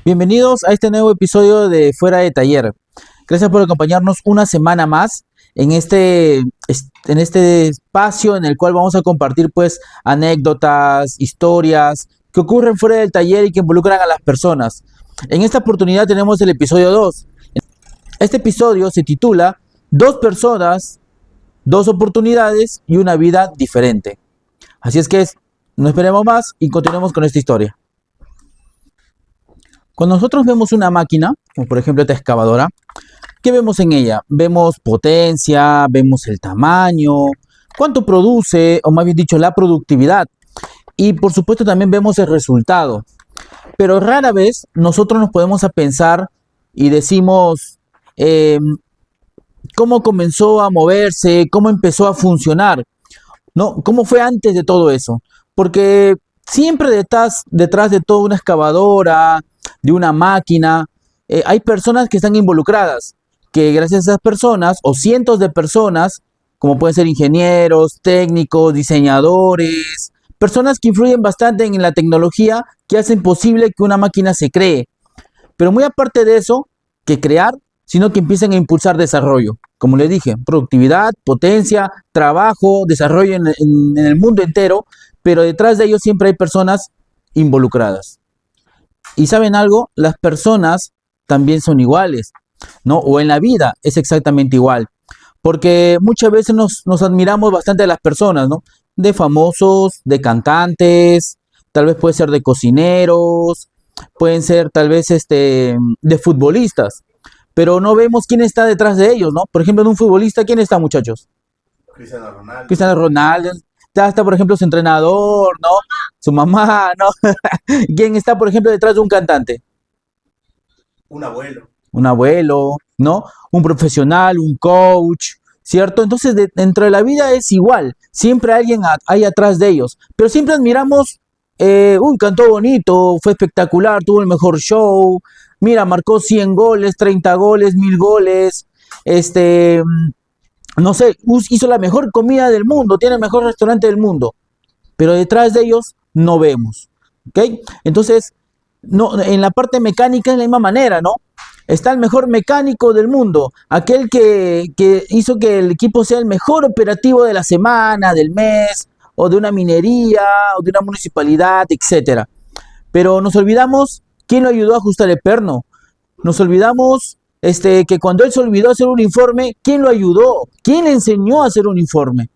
Bienvenidos a este nuevo episodio de Fuera de Taller. Gracias por acompañarnos una semana más en este espacio en el cual vamos a compartir pues anécdotas, historias que ocurren fuera del taller y que involucran a las personas. En esta oportunidad tenemos el episodio 2. Este episodio se titula Dos personas, dos oportunidades y una vida diferente. Así es que no esperemos más y continuemos con esta historia. Cuando nosotros vemos una máquina, como por ejemplo esta excavadora, ¿qué vemos en ella? Vemos potencia, vemos el tamaño, cuánto produce, o más bien dicho, la productividad. Y por supuesto también vemos el resultado. Pero rara vez nosotros nos podemos a pensar y decimos cómo comenzó a moverse, cómo empezó a funcionar, ¿no? ¿Cómo fue antes de todo eso? Porque siempre detrás de toda una excavadora, de una máquina, hay personas que están involucradas, que gracias a esas personas o cientos de personas, como pueden ser ingenieros, técnicos, diseñadores, personas que influyen bastante en la tecnología que hacen posible que una máquina se cree. Pero muy aparte de eso, que crear, sino que empiecen a impulsar desarrollo. Como les dije, productividad, potencia, trabajo, desarrollo en el mundo entero, pero detrás de ellos siempre hay personas involucradas. Y ¿saben algo? Las personas también son iguales, ¿no? O en la vida es exactamente igual. Porque muchas veces nos admiramos bastante de las personas, ¿no? De famosos, de cantantes, tal vez puede ser de cocineros, pueden ser tal vez de futbolistas. Pero no vemos quién está detrás de ellos, ¿no? Por ejemplo, en un futbolista, ¿quién está, muchachos? Cristiano Ronaldo. Cristiano Ronaldo. Está, por ejemplo, su entrenador, ¿no? Su mamá, ¿no? ¿Quién está, por ejemplo, detrás de un cantante? Un abuelo. Un abuelo, ¿no? Un profesional, un coach, ¿cierto? Entonces, dentro de la vida es igual. Siempre alguien hay atrás de ellos. Pero siempre admiramos, uy, cantó bonito, fue espectacular, tuvo el mejor show. Mira, marcó 100 goles, 30 goles, 1000 goles. No sé, hizo la mejor comida del mundo, tiene el mejor restaurante del mundo, pero detrás de ellos no vemos, ¿ok? Entonces, no, en la parte mecánica es la misma manera, ¿no? Está el mejor mecánico del mundo, aquel que hizo que el equipo sea el mejor operativo de la semana, del mes, o de una minería, o de una municipalidad, etcétera. Pero nos olvidamos quién lo ayudó a ajustar el perno. Nos olvidamos que cuando él se olvidó hacer un informe, ¿quién lo ayudó? ¿Quién le enseñó a hacer un informe?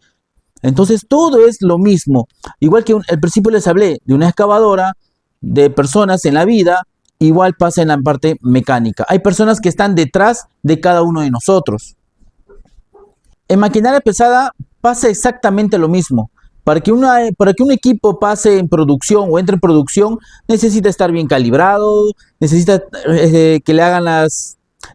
Entonces todo es lo mismo. Igual que al principio les hablé de una excavadora, de personas en la vida, igual pasa en la parte mecánica. Hay personas que están detrás de cada uno de nosotros. En maquinaria pesada pasa exactamente lo mismo. Para que un equipo pase en producción o entre en producción, necesita estar bien calibrado, necesita que le hagan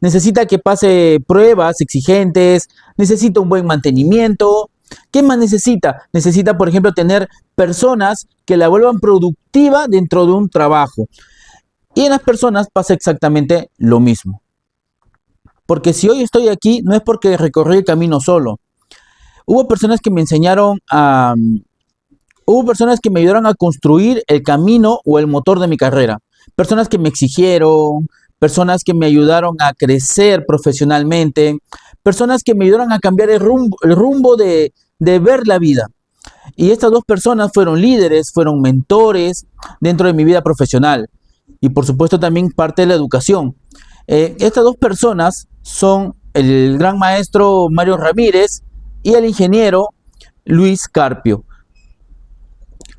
necesita que pase pruebas exigentes, necesita un buen mantenimiento. ¿Qué más necesita? Necesita, por ejemplo, tener personas que la vuelvan productiva dentro de un trabajo. Y en las personas pasa exactamente lo mismo. Porque si hoy estoy aquí, no es porque recorrí el camino solo. Hubo personas que me enseñaron hubo personas que me ayudaron a construir el camino o el motor de mi carrera. Personas que me exigieron, personas que me ayudaron a crecer profesionalmente, personas que me ayudaron a cambiar el rumbo de ver la vida. Y estas dos personas fueron líderes, fueron mentores dentro de mi vida profesional. Y por supuesto también parte de la educación. Estas dos personas son el gran maestro Mario Ramírez y el ingeniero Luis Carpio.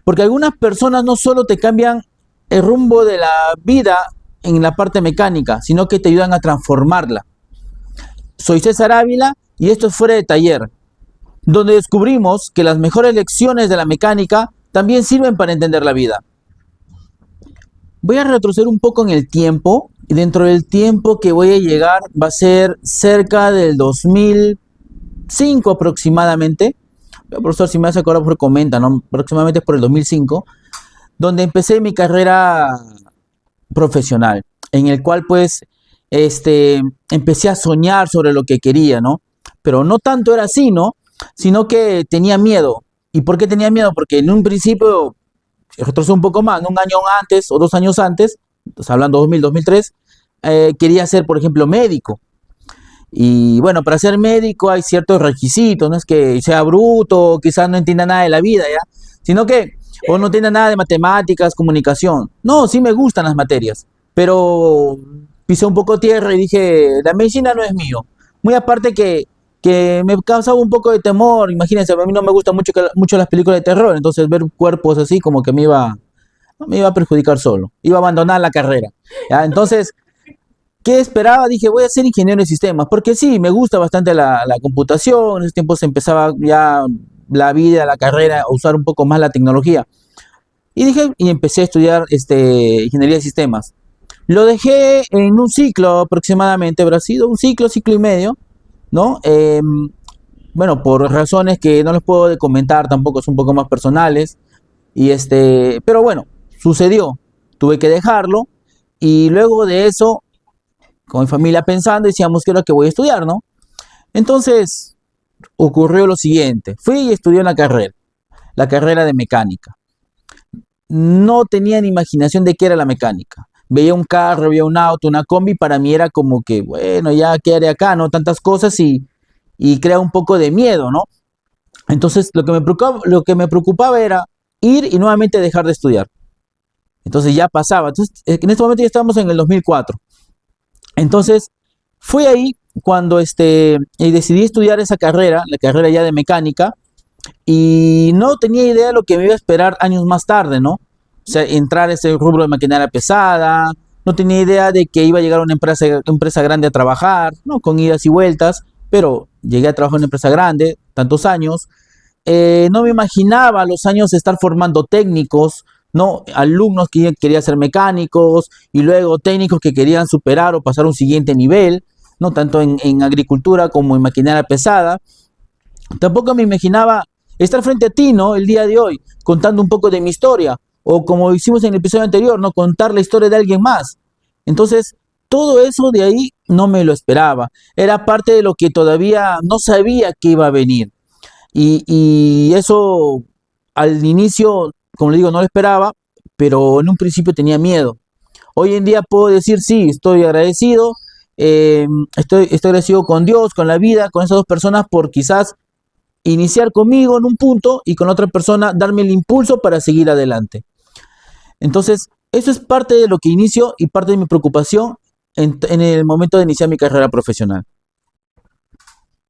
Porque algunas personas no solo te cambian el rumbo de la vida en la parte mecánica, sino que te ayudan a transformarla. Soy César Ávila y esto es Fuera de Taller, donde descubrimos que las mejores lecciones de la mecánica también sirven para entender la vida. Voy a retroceder un poco en el tiempo y dentro del tiempo que voy a llegar va a ser cerca del 2005 aproximadamente. Profesor, si me hace acordar, por comenta, ¿no? Aproximadamente por el 2005, donde empecé mi carrera profesional, en el cual pues empecé a soñar sobre lo que quería, ¿no? Pero no tanto era así, ¿no? Sino que tenía miedo. ¿Y por qué tenía miedo? Porque en un principio, retrocedo un poco más, un año antes o 2 años antes, entonces, hablando 2000, 2003, quería ser, por ejemplo, médico. Y bueno, para ser médico hay ciertos requisitos, no es que sea bruto, quizás no entienda nada de la vida, ¿ya? Sino que, o no entienda nada de matemáticas, comunicación. No, sí me gustan las materias, pero pisé un poco tierra y dije, la medicina no es mío. Muy aparte que me causaba un poco de temor, imagínense, a mí no me gustan mucho las películas de terror, entonces ver cuerpos así como que me iba a perjudicar solo, iba a abandonar la carrera, ¿ya? Entonces, ¿qué esperaba? Dije, voy a ser ingeniero de sistemas, porque sí, me gusta bastante la computación, en ese tiempo se empezaba ya la vida, la carrera, a usar un poco más la tecnología. Y dije, y empecé a estudiar ingeniería de sistemas. Lo dejé en un ciclo aproximadamente, habrá sido un ciclo, ciclo y medio, ¿no? Bueno, por razones que no les puedo comentar tampoco, son un poco más personales. Pero bueno, sucedió, tuve que dejarlo y luego de eso con mi familia pensando, decíamos que era que voy a estudiar, ¿no? Entonces ocurrió lo siguiente, fui y estudié la carrera de mecánica. No tenía ni imaginación de qué era la mecánica. Veía un carro, veía un auto, una combi, para mí era como que, bueno, ya qué haré acá, ¿no? Tantas cosas y crea un poco de miedo, ¿no? Entonces lo que me preocupaba era ir y nuevamente dejar de estudiar. Entonces ya pasaba. Entonces, en este momento ya estábamos en el 2004. Entonces, fue ahí cuando decidí estudiar esa carrera, la carrera ya de mecánica, y no tenía idea de lo que me iba a esperar años más tarde, ¿no? O sea, entrar a ese rubro de maquinaria pesada, no tenía idea de que iba a llegar a una empresa grande a trabajar, ¿no? Con idas y vueltas, pero llegué a trabajar en una empresa grande, tantos años. No me imaginaba los años de estar formando técnicos, ¿no? Alumnos que querían ser mecánicos y luego técnicos que querían superar o pasar a un siguiente nivel, ¿no? Tanto en agricultura como en maquinaria pesada. Tampoco me imaginaba estar frente a ti, ¿no? El día de hoy, contando un poco de mi historia, o como hicimos en el episodio anterior, ¿no? Contar la historia de alguien más. Entonces, todo eso de ahí no me lo esperaba. Era parte de lo que todavía no sabía que iba a venir. Y eso al inicio, como le digo, no lo esperaba, pero en un principio tenía miedo. Hoy en día puedo decir, sí, estoy agradecido, estoy agradecido con Dios, con la vida, con esas dos personas por quizás iniciar conmigo en un punto y con otra persona darme el impulso para seguir adelante. Entonces, eso es parte de lo que inicio y parte de mi preocupación en el momento de iniciar mi carrera profesional.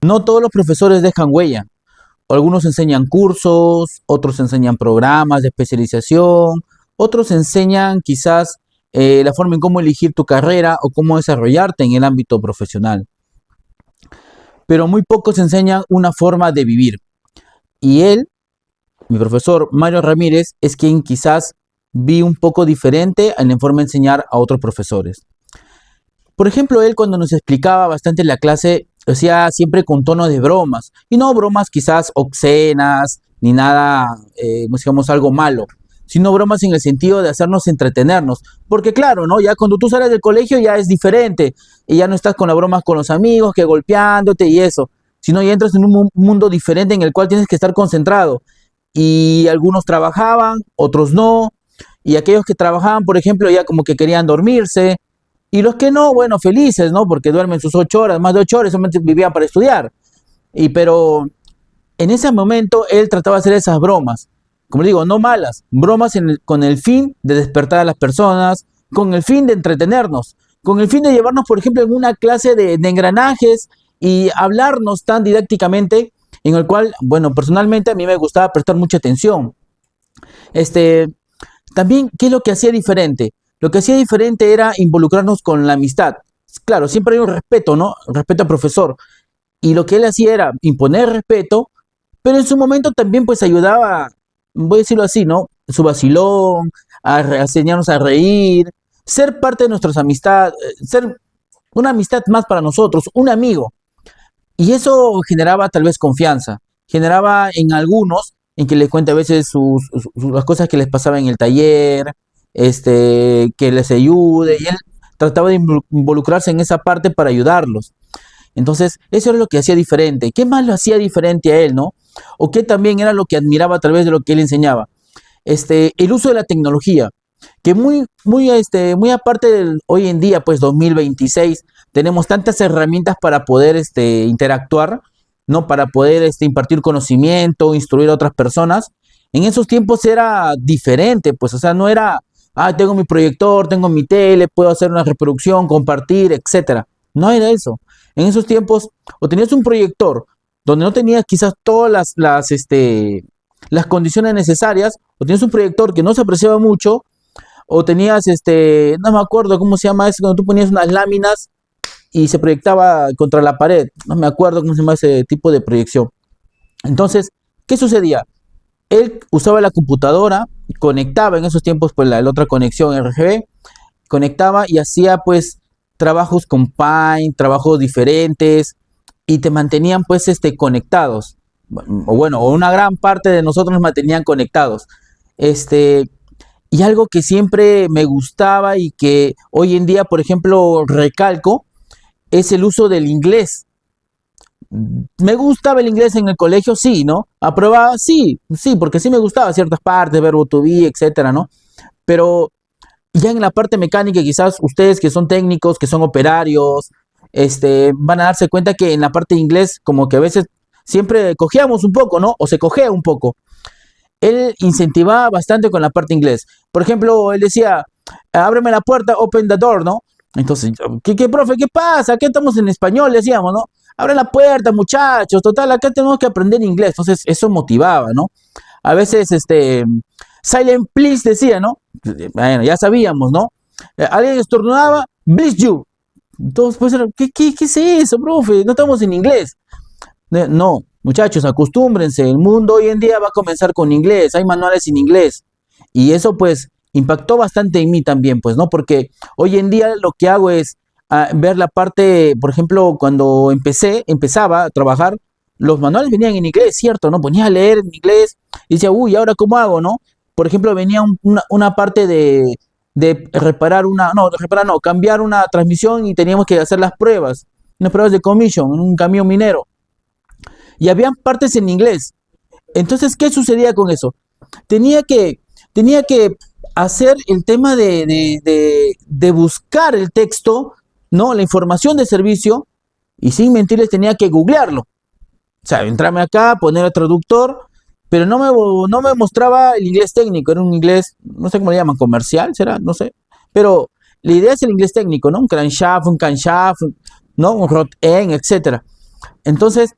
No todos los profesores dejan huella. Algunos enseñan cursos, otros enseñan programas de especialización, otros enseñan quizás la forma en cómo elegir tu carrera o cómo desarrollarte en el ámbito profesional. Pero muy pocos enseñan una forma de vivir. Y él, mi profesor Mario Ramírez, es quien quizás vi un poco diferente en la forma de enseñar a otros profesores. Por ejemplo, él cuando nos explicaba bastante la clase, lo hacía siempre con tono de bromas. Y no bromas quizás obscenas, ni nada, digamos, algo malo, sino bromas en el sentido de hacernos entretenernos. Porque claro, ¿no? Ya cuando tú sales del colegio ya es diferente. Y ya no estás con las bromas con los amigos, que golpeándote y eso. Sino ya entras en un mundo diferente en el cual tienes que estar concentrado. Y algunos trabajaban, otros no. Y aquellos que trabajaban, por ejemplo, ya como que querían dormirse. Y los que no, bueno, felices, ¿no? Porque duermen sus 8 horas, más de 8 horas, solamente vivían para estudiar. Pero en ese momento él trataba de hacer esas bromas, como digo, no malas, bromas con el fin de despertar a las personas, con el fin de entretenernos, con el fin de llevarnos, por ejemplo, en una clase de engranajes y hablarnos tan didácticamente, en el cual, bueno, personalmente a mí me gustaba prestar mucha atención. También, ¿qué es lo que hacía diferente? Lo que hacía diferente era involucrarnos con la amistad. Claro, siempre hay un respeto, ¿no? Respeto al profesor. Y lo que él hacía era imponer respeto, pero en su momento también pues ayudaba, voy a decirlo así, ¿no? Su vacilón, a enseñarnos a reír, ser parte de nuestras amistades, ser una amistad más para nosotros, un amigo. Y eso generaba tal vez confianza, generaba en algunos en que les cuente a veces las cosas que les pasaba en el taller, que les ayude, y él trataba de involucrarse en esa parte para ayudarlos. Entonces, eso era lo que hacía diferente. ¿Qué más lo hacía diferente a él, no? O qué también era lo que admiraba a través de lo que él enseñaba. El uso de la tecnología. que muy aparte del hoy en día, pues 2026, tenemos tantas herramientas para poder interactuar, ¿no? Para poder impartir conocimiento, instruir a otras personas. En esos tiempos era diferente, pues, o sea, no era, tengo mi proyector, tengo mi tele, puedo hacer una reproducción, compartir, etcétera. No era eso. En esos tiempos, o tenías un proyector donde no tenías quizás todas las condiciones necesarias, o tenías un proyector que no se apreciaba mucho, o tenías, no me acuerdo cómo se llama eso, cuando tú ponías unas láminas y se proyectaba contra la pared. No me acuerdo cómo se llama ese tipo de proyección. Entonces, ¿qué sucedía? Él usaba la computadora, conectaba en esos tiempos pues la otra conexión RGB, conectaba y hacía pues trabajos con Paint, trabajos diferentes y te mantenían pues conectados. O bueno, o una gran parte de nosotros nos mantenían conectados. Y algo que siempre me gustaba y que hoy en día, por ejemplo, recalco, es el uso del inglés. ¿Me gustaba el inglés en el colegio? Sí, ¿no? ¿Aprobaba? Sí, sí, porque sí me gustaba ciertas partes, verbo to be, etcétera, ¿no? Pero ya en la parte mecánica, quizás ustedes que son técnicos, que son operarios, van a darse cuenta que en la parte de inglés, como que a veces siempre cojeamos un poco, ¿no? O se cojea un poco. Él incentivaba bastante con la parte de inglés. Por ejemplo, él decía, ábreme la puerta, open the door, ¿no? Entonces, ¿qué, profe? ¿Qué pasa? Aquí estamos en español, decíamos, ¿no? Abre la puerta, muchachos, total, acá tenemos que aprender inglés. Entonces, eso motivaba, ¿no? A veces, silent please decía, ¿no? Bueno, ya sabíamos, ¿no? Alguien estornudaba, bless you. Entonces, pues, ¿qué es eso, profe? No estamos en inglés. No, muchachos, acostúmbrense. El mundo hoy en día va a comenzar con inglés. Hay manuales en inglés. Y eso, pues, impactó bastante en mí también, pues, ¿no? Porque hoy en día lo que hago es ver la parte, por ejemplo, cuando empezaba a trabajar, los manuales venían en inglés, ¿cierto? ¿No? Ponía a leer en inglés y decía, uy, ¿ahora cómo hago, no? Por ejemplo, venía una parte de reparar cambiar una transmisión y teníamos que hacer las pruebas, unas pruebas de commission en un camión minero. Y habían partes en inglés. Entonces, ¿qué sucedía con eso? Tenía que, tenía que hacer el tema de buscar el texto, ¿no? La información de servicio, y sin mentirles tenía que googlearlo. O sea, entrarme acá, poner el traductor, pero no me mostraba el inglés técnico, era un inglés, no sé cómo le llaman, comercial, será, no sé. Pero la idea es el inglés técnico, ¿no? Un crankshaft, un camshaft, ¿no? Un rod end, etcétera. Entonces,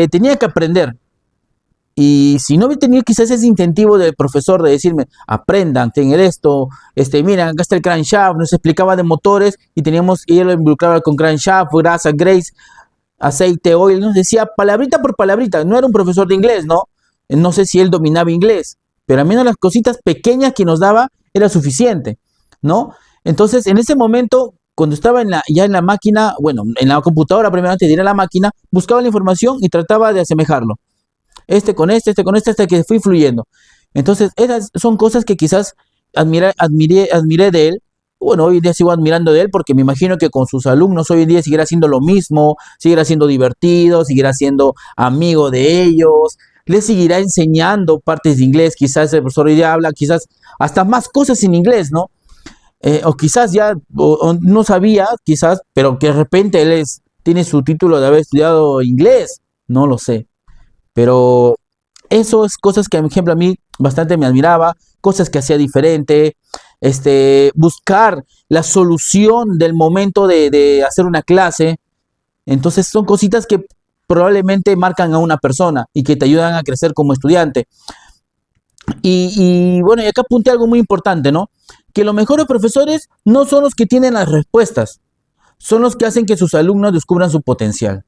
tenía que aprender. Y si no tenía quizás ese incentivo del profesor de decirme, aprendan, tengan esto, miren, acá está el crankshaft, nos explicaba de motores y él lo involucraba con crankshaft, grasa, grace, aceite, oil, nos decía palabrita por palabrita. No era un profesor de inglés, ¿no? No sé si él dominaba inglés, pero al menos las cositas pequeñas que nos daba era suficiente, ¿no? Entonces, en ese momento, cuando estaba ya en la máquina, bueno, en la computadora, primeramente de ir a la máquina, buscaba la información y trataba de asemejarlo. Este con este, hasta que fui fluyendo. Entonces, esas son cosas que quizás admiré de él. Bueno, hoy en día sigo admirando de él porque me imagino que con sus alumnos hoy en día seguirá haciendo lo mismo, seguirá siendo divertido, seguirá siendo amigo de ellos, les seguirá enseñando partes de inglés, quizás el profesor hoy día habla, quizás hasta más cosas en inglés, ¿no? O quizás ya o no sabía, quizás, pero que de repente tiene su título de haber estudiado inglés, no lo sé. Pero eso es cosas que, por ejemplo, a mí bastante me admiraba, cosas que hacía diferente, buscar la solución del momento de hacer una clase. Entonces son cositas que probablemente marcan a una persona y que te ayudan a crecer como estudiante. Y bueno, y acá apunté algo muy importante, ¿no? Que los mejores profesores no son los que tienen las respuestas, son los que hacen que sus alumnos descubran su potencial.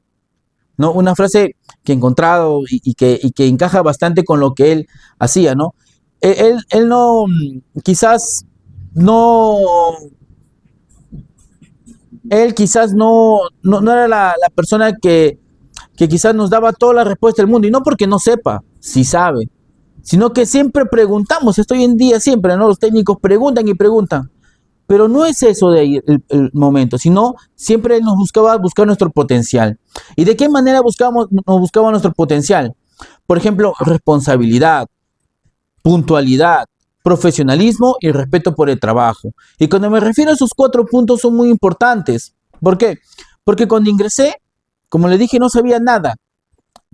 ¿No? Una frase que he encontrado y que encaja bastante con lo que él hacía, ¿no? Él no, quizás no, él quizás no era la persona que quizás nos daba toda la respuesta del mundo, y no porque no sepa, sí sabe, sino que siempre preguntamos, esto hoy en día siempre, ¿no? Los técnicos preguntan y preguntan. Pero no es eso de ahí el momento, sino siempre nos buscar nuestro potencial. ¿Y de qué manera nos buscaba nuestro potencial? Por ejemplo, responsabilidad, puntualidad, profesionalismo y respeto por el trabajo. Y cuando me refiero a esos 4 puntos son muy importantes. ¿Por qué? Porque cuando ingresé, como le dije, no sabía nada,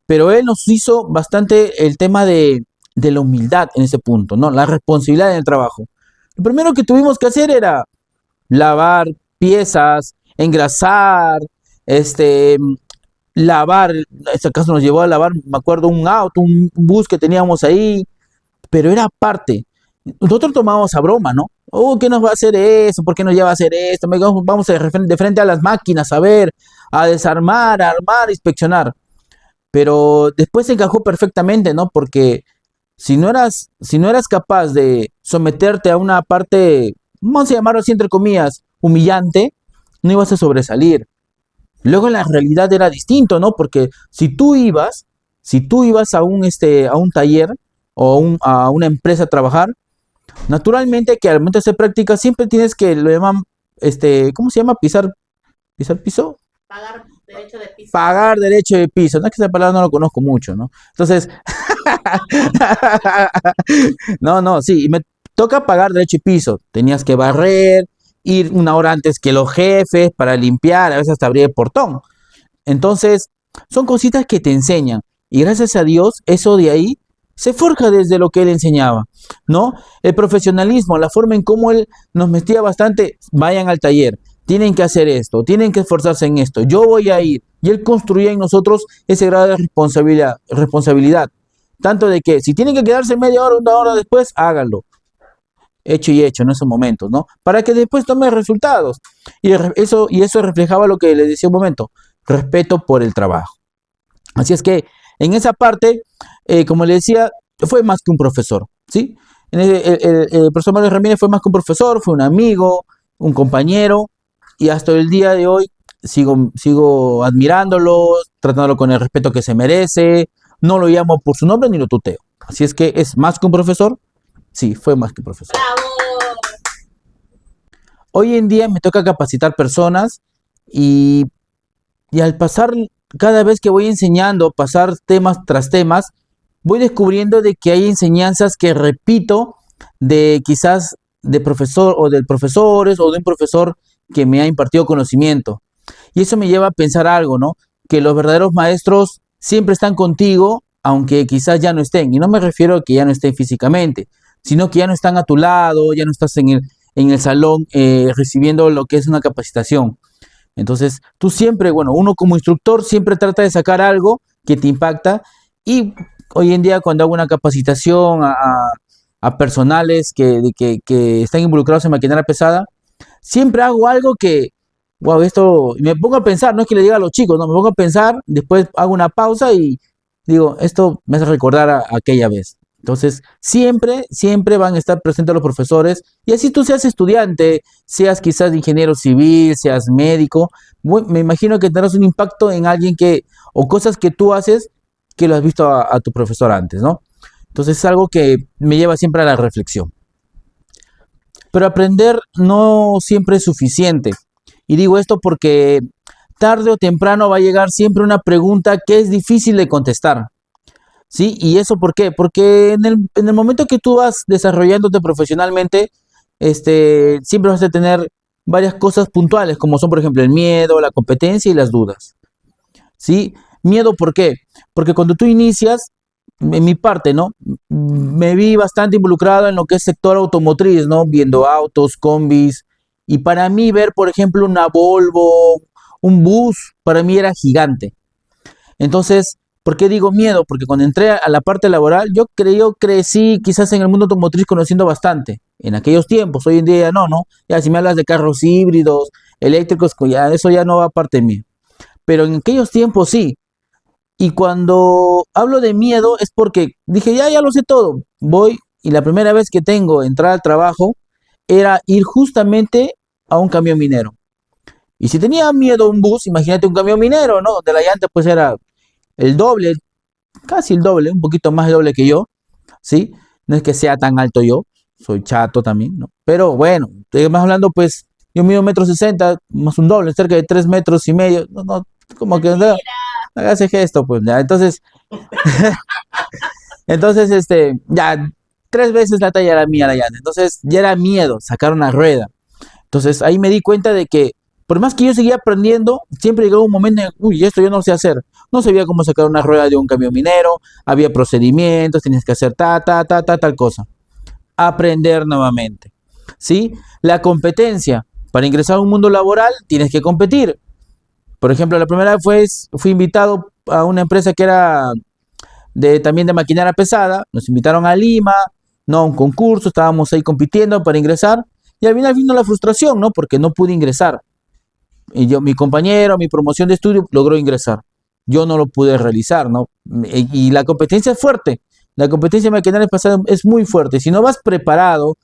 pero él nos hizo bastante el tema de la humildad en ese punto, ¿no? La responsabilidad en el trabajo. Lo primero que tuvimos que hacer era lavar piezas, engrasar, lavar, en este caso nos llevó a lavar, me acuerdo, un auto, un bus que teníamos ahí, pero era parte. Nosotros tomábamos a broma, ¿no? Oh, ¿qué nos va a hacer eso? ¿Por qué nos lleva a hacer esto? Vamos de frente a las máquinas a ver, a desarmar, a armar, a inspeccionar. Pero después se encajó perfectamente, ¿no? Porque si no eras capaz de someterte a una parte, vamos a llamarlo así entre comillas, humillante, no ibas a sobresalir. Luego la realidad era distinto, ¿no? Porque si tú ibas a un taller o a una empresa a trabajar, naturalmente que al momento de hacer práctica siempre tienes que, lo llaman, ¿cómo se llama? Pisar piso. Pagar derecho de piso. Pagar derecho de piso. No es que esa palabra no lo conozco mucho, ¿no? Entonces, no, no, sí, y me toca pagar derecho de piso. Tenías que barrer, ir una hora antes que los jefes para limpiar, a veces hasta abrir el portón. Entonces, son cositas que te enseñan. Y gracias a Dios, eso de ahí se forja desde lo que él enseñaba, ¿no? El profesionalismo, la forma en cómo él nos metía bastante, vayan al taller, tienen que hacer esto, tienen que esforzarse en esto, yo voy a ir. Y él construía en nosotros ese grado de responsabilidad. Tanto de que si tienen que quedarse media hora, una hora después, háganlo. Hecho y hecho en esos momentos, ¿no? Para que después tome resultados. Y eso reflejaba lo que les decía un momento, respeto por el trabajo. Así es que en esa parte, como le decía, fue más que un profesor, ¿sí? El profesor Mario Ramírez fue más que un profesor, fue un amigo, un compañero, y hasta el día de hoy sigo admirándolo, tratándolo con el respeto que se merece, no lo llamo por su nombre ni lo tuteo. Así es que es más que un profesor, sí, fue más que un profesor. ¡Bravo! Hoy en día me toca capacitar personas y al pasar, cada vez que voy enseñando, pasar temas tras temas, voy descubriendo de que hay enseñanzas que repito de quizás de profesor o de profesores o de un profesor que me ha impartido conocimiento. Y eso me lleva a pensar algo, ¿no? Que los verdaderos maestros siempre están contigo, aunque quizás ya no estén. Y no me refiero a que ya no estén físicamente, sino que ya no están a tu lado, ya no estás en el salón recibiendo lo que es una capacitación. Entonces, tú siempre, bueno, uno como instructor siempre trata de sacar algo que te impacta. Y hoy en día cuando hago una capacitación a personales que están involucrados en maquinaria pesada, siempre hago algo que, wow, esto, me pongo a pensar, no es que le diga a los chicos, no, me pongo a pensar, después hago una pausa y digo, esto me hace recordar a aquella vez. Entonces, siempre, siempre van a estar presentes los profesores, y así tú seas estudiante, seas quizás ingeniero civil, seas médico, me imagino que tendrás un impacto en alguien o cosas que tú haces que lo has visto a tu profesor antes, ¿no? Entonces es algo que me lleva siempre a la reflexión. Pero aprender no siempre es suficiente. Y digo esto porque tarde o temprano va a llegar siempre una pregunta que es difícil de contestar. ¿Sí? ¿Y eso por qué? Porque en el momento que tú vas desarrollándote profesionalmente, siempre vas a tener varias cosas puntuales, como son, por ejemplo, el miedo, la competencia y las dudas. ¿Sí? Miedo, ¿por qué? Porque cuando tú inicias, en mi parte, ¿no? Me vi bastante involucrado en lo que es sector automotriz, ¿no? Viendo autos, combis, y para mí ver, por ejemplo, una Volvo, un bus, para mí era gigante. Entonces, ¿por qué digo miedo? Porque cuando entré a la parte laboral, yo crecí quizás en el mundo automotriz conociendo bastante. En aquellos tiempos, hoy en día ya no, ¿no? Ya si me hablas de carros híbridos, eléctricos, pues ya eso ya no va parte de mí. Pero en aquellos tiempos sí. Y cuando hablo de miedo es porque dije, ya lo sé todo. Voy y la primera vez que tengo entrar al trabajo era ir justamente a un camión minero. Y si tenía miedo a un bus, imagínate un camión minero, ¿no? Donde la llanta pues era el doble, casi el doble, un poquito más el doble que yo, ¿sí? No es que sea tan alto yo, soy chato también, ¿no? Pero bueno, más hablando pues, yo mido 1,60 m, más un doble, cerca de 3,5 m, no, no, como que no haga ese gesto, pues, ya, entonces, ya, 3 veces la talla era mía la llanta. Entonces ya era miedo sacar una rueda. Entonces ahí me di cuenta de que por más que yo seguía aprendiendo, siempre llegaba un momento en, uy, esto yo no sé hacer. No sabía cómo sacar una rueda de un camión minero, había procedimientos, tenías que hacer tal cosa. Aprender nuevamente, ¿sí? La competencia. Para ingresar a un mundo laboral tienes que competir. Por ejemplo, la primera vez fui invitado a una empresa que era también de maquinaria pesada. Nos invitaron a Lima, no a un concurso, estábamos ahí compitiendo para ingresar. Y al final vino la frustración, ¿no? Porque no pude ingresar. Y mi compañero, mi promoción de estudio logró ingresar. Yo no lo pude realizar, ¿no? Y la competencia es fuerte. La competencia maquinaria pesada es muy fuerte. Si no vas preparado,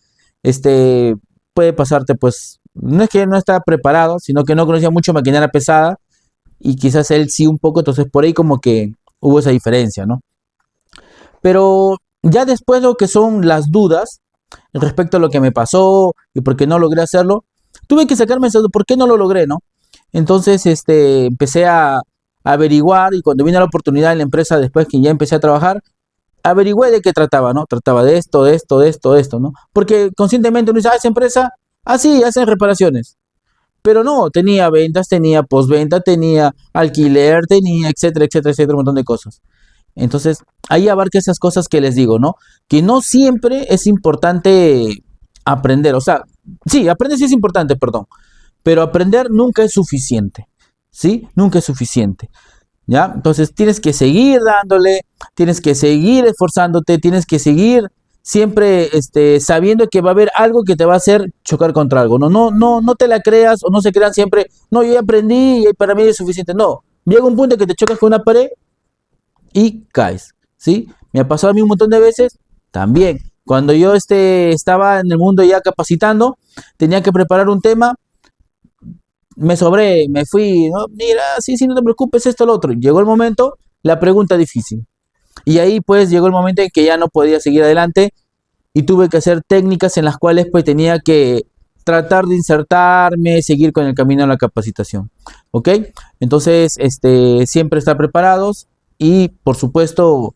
puede pasarte, pues, no es que no está preparado, sino que no conocía mucho maquinaria pesada y quizás él sí un poco, entonces por ahí como que hubo esa diferencia, ¿no? Pero ya después lo que son las dudas respecto a lo que me pasó y por qué no logré hacerlo, tuve que sacarme eso de por qué no lo logré, ¿no? Entonces, empecé a averiguar y cuando vino la oportunidad en la empresa, después que ya empecé a trabajar, averigüé de qué trataba, ¿no? Trataba de esto, ¿no? Porque conscientemente uno dice, esa empresa, sí, hacen reparaciones. Pero no, tenía ventas, tenía postventa, tenía alquiler, tenía, etcétera, etcétera, etcétera, un montón de cosas. Entonces, ahí abarca esas cosas que les digo, ¿no? Que no siempre es importante aprender. O sea, sí, aprender sí es importante, perdón. Pero aprender nunca es suficiente. ¿Sí? Nunca es suficiente. ¿Ya? Entonces, tienes que seguir dándole, tienes que seguir esforzándote, tienes que seguir siempre sabiendo que va a haber algo que te va a hacer chocar contra algo. No te la creas o no se crean siempre, no, yo ya aprendí y para mí es suficiente. No, llega un punto que te chocas con una pared y caes, ¿sí? Me ha pasado a mí un montón de veces también. Cuando yo estaba en el mundo ya capacitando, tenía que preparar un tema, me sobré, me fui, ¿no? Mira, sí, no te preocupes, esto, lo otro. Llegó el momento, la pregunta difícil. Y ahí pues llegó el momento en que ya no podía seguir adelante y tuve que hacer técnicas en las cuales pues tenía que tratar de insertarme, seguir con el camino de la capacitación. ¿Ok? Entonces, siempre estar preparados y por supuesto,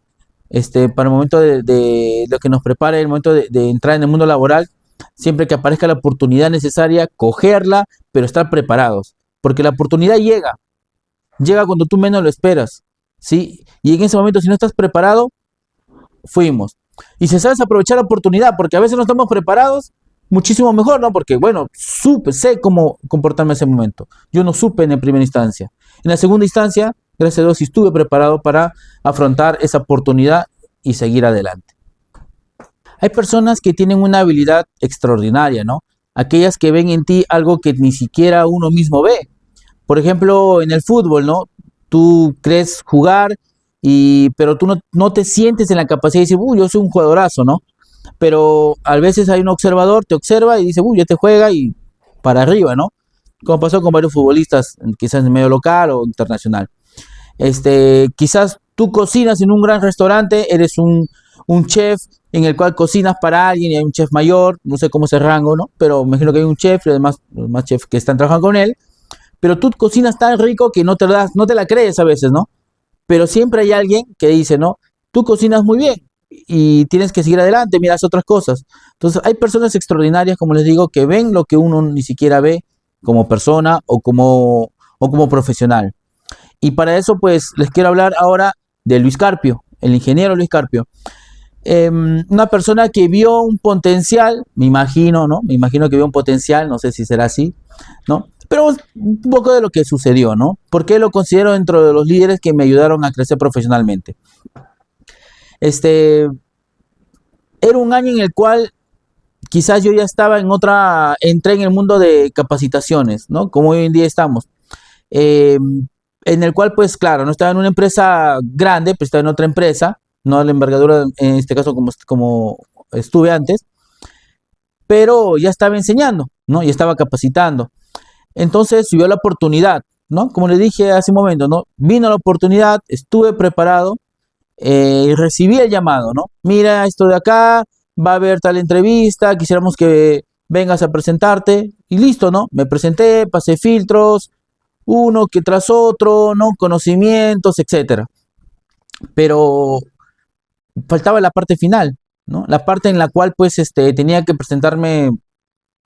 para el momento de lo que nos prepare, el momento de entrar en el mundo laboral, siempre que aparezca la oportunidad necesaria, cogerla, pero estar preparados. Porque la oportunidad llega cuando tú menos lo esperas, ¿sí? Y en ese momento, si no estás preparado, fuimos. Y si sabes aprovechar la oportunidad, porque a veces no estamos preparados, muchísimo mejor, ¿no? Porque, bueno, sé cómo comportarme en ese momento. Yo no supe en la primera instancia. En la segunda instancia, gracias a Dios, sí estuve preparado para afrontar esa oportunidad y seguir adelante. Hay personas que tienen una habilidad extraordinaria, ¿no? Aquellas que ven en ti algo que ni siquiera uno mismo ve. Por ejemplo, en el fútbol, ¿no? Tú crees jugar, pero tú no te sientes en la capacidad de decir, uy, yo soy un jugadorazo, ¿no? Pero a veces hay un observador, te observa y dice, uy, ya te juega y para arriba, ¿no? Como pasó con varios futbolistas, quizás en medio local o internacional. Quizás tú cocinas en un gran restaurante, eres un chef en el cual cocinas para alguien y hay un chef mayor, no sé cómo es el rango, ¿no? Pero me imagino que hay un chef y además los demás chefs que están trabajando con él, pero tú cocinas tan rico que no te la crees a veces, ¿no? Pero siempre hay alguien que dice, ¿no? Tú cocinas muy bien y tienes que seguir adelante, miras otras cosas. Entonces hay personas extraordinarias, como les digo, que ven lo que uno ni siquiera ve como persona o como profesional. Y para eso, pues, les quiero hablar ahora de Luis Carpio, el ingeniero Luis Carpio. Una persona que vio un potencial, me imagino, ¿no? Me imagino que vio un potencial, no sé si será así, ¿no? Pero un poco de lo que sucedió, ¿no? ¿Por qué lo considero dentro de los líderes que me ayudaron a crecer profesionalmente? Era un año en el cual quizás yo ya estaba entré en el mundo de capacitaciones, ¿no? Como hoy en día estamos. En el cual, pues claro, no estaba en una empresa grande, pues estaba en otra empresa, no a la envergadura, en este caso, como estuve antes, pero ya estaba enseñando, ¿no? Ya estaba capacitando. Entonces subió la oportunidad, ¿no? Como le dije hace un momento, ¿no? Vino la oportunidad, estuve preparado y recibí el llamado, ¿no? Mira, esto de acá, va a haber tal entrevista, quisiéramos que vengas a presentarte y listo, ¿no? Me presenté, pasé filtros, uno que tras otro, ¿no? Conocimientos, etcétera. Pero faltaba la parte final, ¿no? La parte en la cual pues tenía que presentarme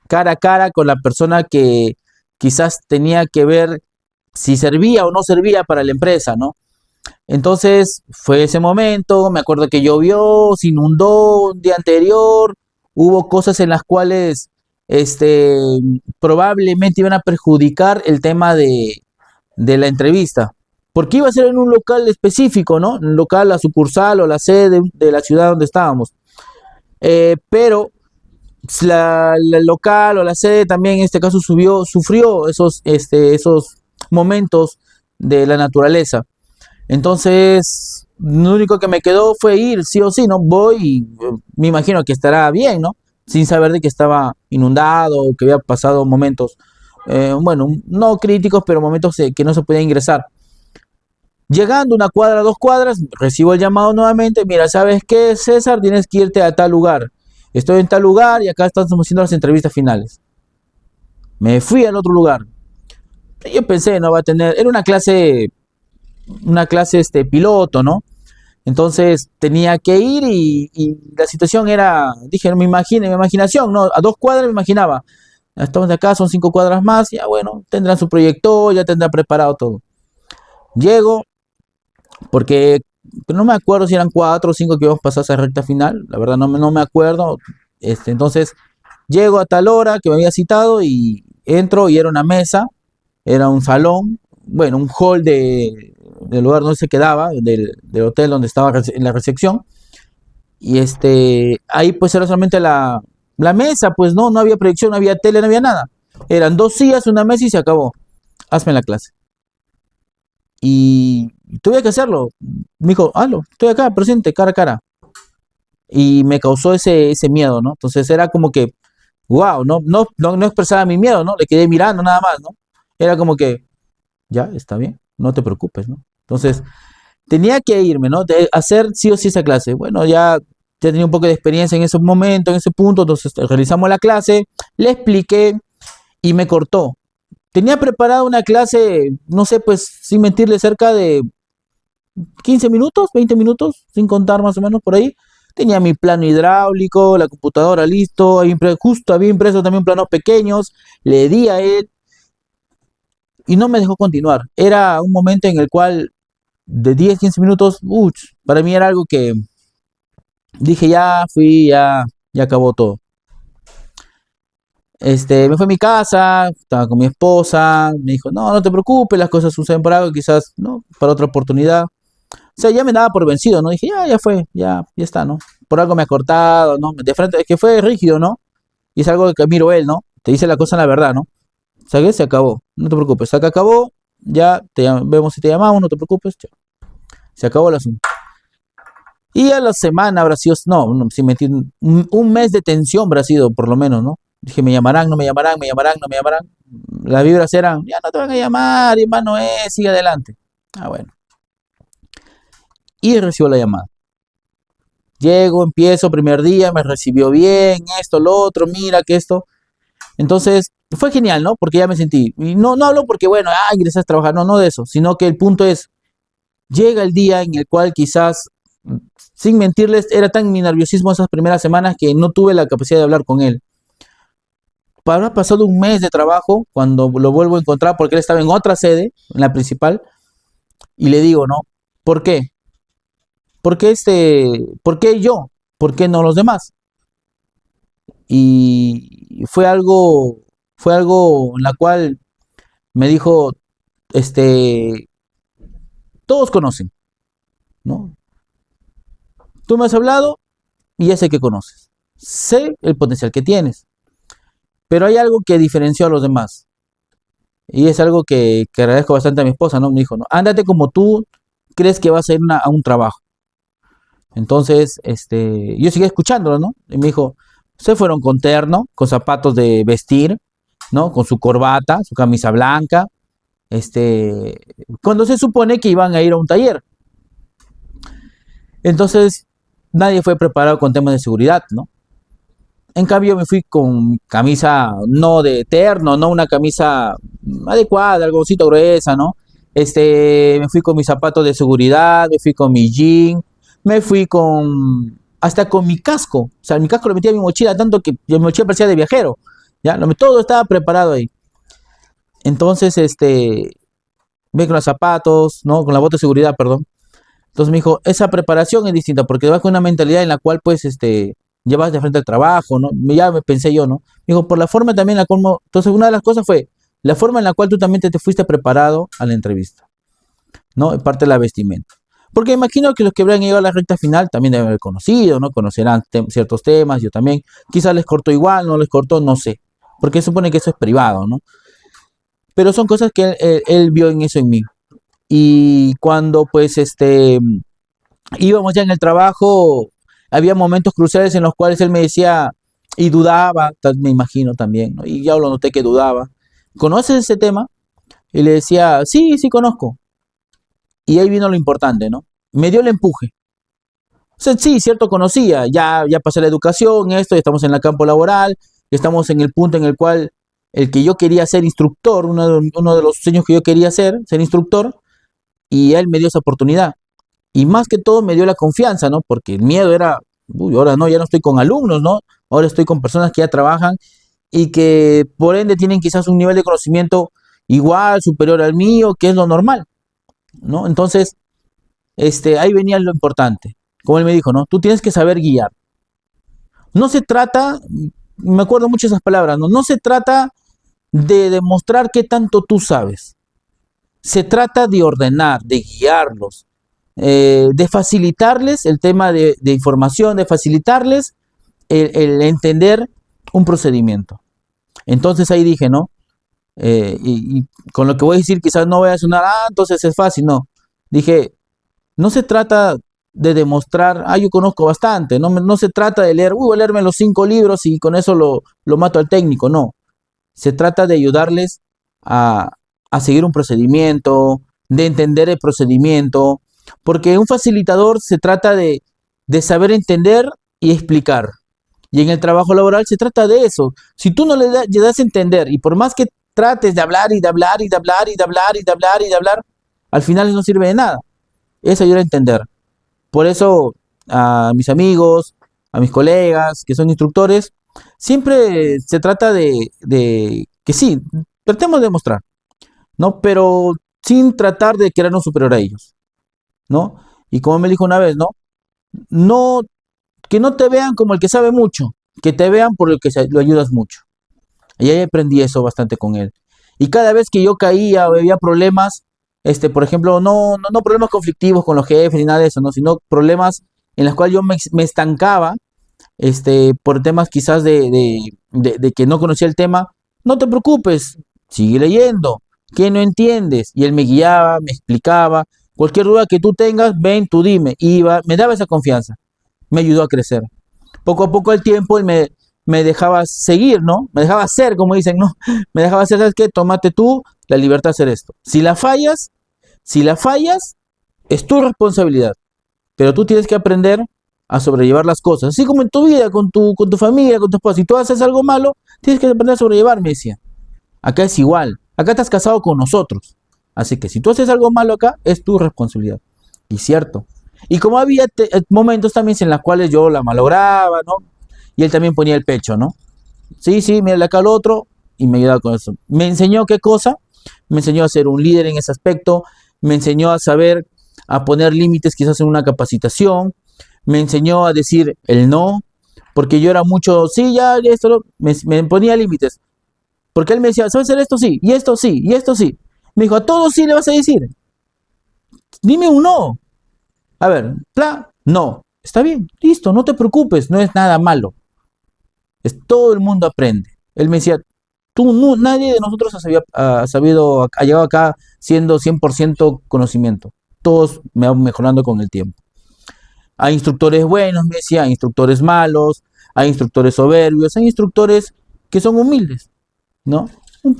cara a cara con la persona que quizás tenía que ver si servía o no servía para la empresa, ¿no? Entonces fue ese momento, me acuerdo que llovió, se inundó un día anterior, hubo cosas en las cuales este, probablemente iban a perjudicar el tema de la entrevista, porque iba a ser en un local específico, ¿no? Un local, la sucursal o la sede de la ciudad donde estábamos. Pero la local o la sede también en este caso sufrió esos momentos de la naturaleza. Entonces, lo único que me quedó fue ir, sí o sí, ¿no? Voy y me imagino que estará bien, ¿no? Sin saber de que estaba inundado, que había pasado momentos, bueno, no críticos, pero momentos que no se podía ingresar. Llegando una cuadra, 2 cuadras, recibo el llamado nuevamente. Mira, ¿sabes qué, César? Tienes que irte a tal lugar. Estoy en tal lugar y acá estamos haciendo las entrevistas finales. Me fui al otro lugar. Yo pensé, no va a tener, era una clase piloto, ¿no? Entonces tenía que ir y la situación era, dije, me imagino, mi imaginación, ¿no? A 2 cuadras me imaginaba. Estamos de acá, son 5 cuadras más, ya bueno, tendrán su proyector, ya tendrán preparado todo. Llego, porque no me acuerdo si eran 4 o 5 que íbamos a pasar esa recta final, la verdad no me acuerdo. Entonces llego a tal hora que me había citado y entro y era una mesa, era un salón, bueno, un hall del lugar donde se quedaba, del hotel donde estaba en la recepción. Y ahí pues era solamente la mesa, pues no había proyección, no había tele, no había nada. Eran 2 sillas, una mesa y se acabó. Hazme la clase. Y tuve que hacerlo. Me dijo, hazlo, estoy acá, presente, cara a cara. Y me causó ese miedo, ¿no? Entonces era como que, wow, no expresaba mi miedo, ¿no? Le quedé mirando nada más, ¿no? Era como que, ya, está bien, no te preocupes, ¿no? Entonces, tenía que irme, ¿no? De hacer sí o sí esa clase. Bueno, ya tenía un poco de experiencia en ese momento, en ese punto, entonces realizamos la clase, le expliqué y me cortó. Tenía preparada una clase, no sé, pues, sin mentirle, cerca de 15 minutos, 20 minutos, sin contar más o menos por ahí. Tenía mi plano hidráulico, la computadora listo, justo había impreso también planos pequeños, le di a él y no me dejó continuar. Era un momento en el cual de 10, 15 minutos, para mí era algo que dije, ya fui, ya acabó todo. Me fui a mi casa, estaba con mi esposa, me dijo, no te preocupes, las cosas suceden por algo, quizás, ¿no? Para otra oportunidad. O sea, ya me daba por vencido, ¿no? Dije, ya fue, ya está, ¿no? Por algo me ha cortado, ¿no? De frente, es que fue rígido, ¿no? Y es algo que admiro él, ¿no? Te dice la cosa en la verdad, ¿no? O sea, que se acabó, no te preocupes, acá acabó, ya vemos si te llamamos, no te preocupes, chao. Se acabó el asunto. Y a la semana habrá sido, no, si metí un mes de tensión habrá sido, por lo menos, ¿no? Dije, me llamarán, no me llamarán, me llamarán, no me llamarán. Las vibras eran, ya no te van a llamar, hermano, sigue adelante. Ah, bueno. Y recibo la llamada. Llego, empiezo, primer día, me recibió bien, esto, lo otro, mira que esto. Entonces, fue genial, ¿no? Porque ya me sentí. Y no hablo porque, bueno, ingresas a trabajar, no de eso, sino que el punto es, llega el día en el cual quizás, sin mentirles, era tan mi nerviosismo esas primeras semanas que no tuve la capacidad de hablar con él. Habrá pasado un mes de trabajo cuando lo vuelvo a encontrar porque él estaba en otra sede, en la principal, y le digo, ¿no? ¿Por qué? ¿Por qué yo? ¿Por qué no los demás? Y fue algo en la cual me dijo, todos conocen, ¿no? Tú me has hablado y ya sé que conoces. Sé el potencial que tienes. Pero hay algo que diferenció a los demás. Y es algo que agradezco bastante a mi esposa, ¿no? Me dijo, no, ándate como tú crees que vas a ir a un trabajo. Entonces, yo seguí escuchándolo, ¿no? Y me dijo, se fueron con terno, con zapatos de vestir, ¿no? Con su corbata, su camisa blanca, cuando se supone que iban a ir a un taller. Entonces, nadie fue preparado con temas de seguridad, ¿no? En cambio, me fui con camisa no de terno, no una camisa adecuada, algocito gruesa, ¿no? Me fui con mis zapatos de seguridad, me fui con mi jean, me fui con hasta con mi casco. O sea, mi casco lo metía en mi mochila, tanto que mi mochila parecía de viajero. ¿Ya? Todo estaba preparado ahí. Entonces, ve con los zapatos, ¿no? Con la bota de seguridad, perdón. Entonces me dijo, esa preparación es distinta, porque vas con una mentalidad en la cual, pues, llevas de frente al trabajo, ¿no? Ya me pensé yo, ¿no? Me dijo, por la forma también en la cual... Entonces, una de las cosas fue la forma en la cual tú también te fuiste preparado a la entrevista, ¿no? En parte de la vestimenta. Porque imagino que los que habrán llegado a la recta final también deben haber conocido, ¿no? Conocerán ciertos temas, yo también. Quizás les cortó igual, no les cortó, no sé. Porque supone que eso es privado, ¿no? Pero son cosas que él vio en eso en mí. Y cuando, pues, íbamos ya en el trabajo, había momentos cruciales en los cuales él me decía, y dudaba, me imagino también, ¿no? Y ya lo noté que dudaba. ¿Conoces ese tema? Y le decía, sí, sí conozco. Y ahí vino lo importante, ¿no? Me dio el empuje. O sea, sí, cierto, conocía, ya pasé la educación, ya estamos en el campo laboral, estamos en el punto en el cual el que yo quería ser instructor, uno de los sueños que yo quería ser instructor, y él me dio esa oportunidad. Y más que todo me dio la confianza, ¿no? Porque el miedo era, uy, ahora no, ya no estoy con alumnos, ¿no? Ahora estoy con personas que ya trabajan y que por ende tienen quizás un nivel de conocimiento igual, superior al mío, que es lo normal, ¿no? Entonces, ahí venía lo importante. Como él me dijo, ¿no? Tú tienes que saber guiar. No se trata, me acuerdo mucho de esas palabras, ¿no? No se trata de demostrar qué tanto tú sabes. Se trata de ordenar, de guiarlos, de facilitarles el tema de información, de facilitarles el entender un procedimiento. Entonces ahí dije, ¿no? Y con lo que voy a decir quizás no voy a sonar, entonces es fácil, no. Dije, no se trata de demostrar, yo conozco bastante, no se trata de leer, voy a leerme los 5 libros y con eso lo mato al técnico, no. Se trata de ayudarles a seguir un procedimiento, de entender el procedimiento, porque un facilitador se trata de saber entender y explicar. Y en el trabajo laboral se trata de eso. Si tú no le das a entender, y por más que trates de hablar y de hablar y de hablar y de hablar y de hablar y de hablar, al final no sirve de nada. Es ayudar a entender. Por eso a mis amigos, a mis colegas que son instructores, siempre se trata de que sí, tratemos de mostrar, ¿no? Pero sin tratar de querernos superior a ellos, ¿no? Y como me dijo una vez, ¿no? No, que no te vean como el que sabe mucho, que te vean por el que lo ayudas mucho. Y ahí aprendí eso bastante con él. Y cada vez que yo caía o había problemas, por ejemplo, no problemas conflictivos con los jefes ni nada de eso, ¿no? Sino problemas en los cuales yo me estancaba, por temas quizás de que no conocía el tema. No te preocupes, sigue leyendo. ¿Qué no entiendes? Y él me guiaba, me explicaba. Cualquier duda que tú tengas, ven, tú dime. Me daba esa confianza. Me ayudó a crecer. Poco a poco el tiempo él me dejaba seguir, ¿no? Me dejaba hacer, como dicen, ¿no? Me dejaba hacer, ¿sabes qué? Tómate tú la libertad de hacer esto. Si la fallas, es tu responsabilidad. Pero tú tienes que aprender a sobrellevar las cosas. Así como en tu vida, con tu familia, con tu esposa. Si tú haces algo malo, tienes que aprender a sobrellevar, me decía. Acá es igual. Acá estás casado con nosotros. Así que si tú haces algo malo acá, es tu responsabilidad. Y cierto. Y como había momentos también en los cuales yo la malograba, ¿no? Y él también ponía el pecho, ¿no? Sí, mira acá al otro. Y me ayudaba con eso. ¿Me enseñó qué cosa? Me enseñó a ser un líder en ese aspecto. Me enseñó a saber, a poner límites quizás en una capacitación. Me enseñó a decir el no. Porque yo era mucho, sí, ya, esto, me ponía límites. Porque él me decía, ¿sabes hacer esto? Sí, y esto sí, y esto sí. Me dijo, a todos sí le vas a decir. Dime un no. A ver, no. Está bien, listo, no te preocupes, no es nada malo. Todo el mundo aprende. Él me decía, nadie de nosotros ha llegado acá siendo 100% conocimiento. Todos me van mejorando con el tiempo. Hay instructores buenos, me decía, hay instructores malos, hay instructores soberbios, hay instructores que son humildes, ¿no? Me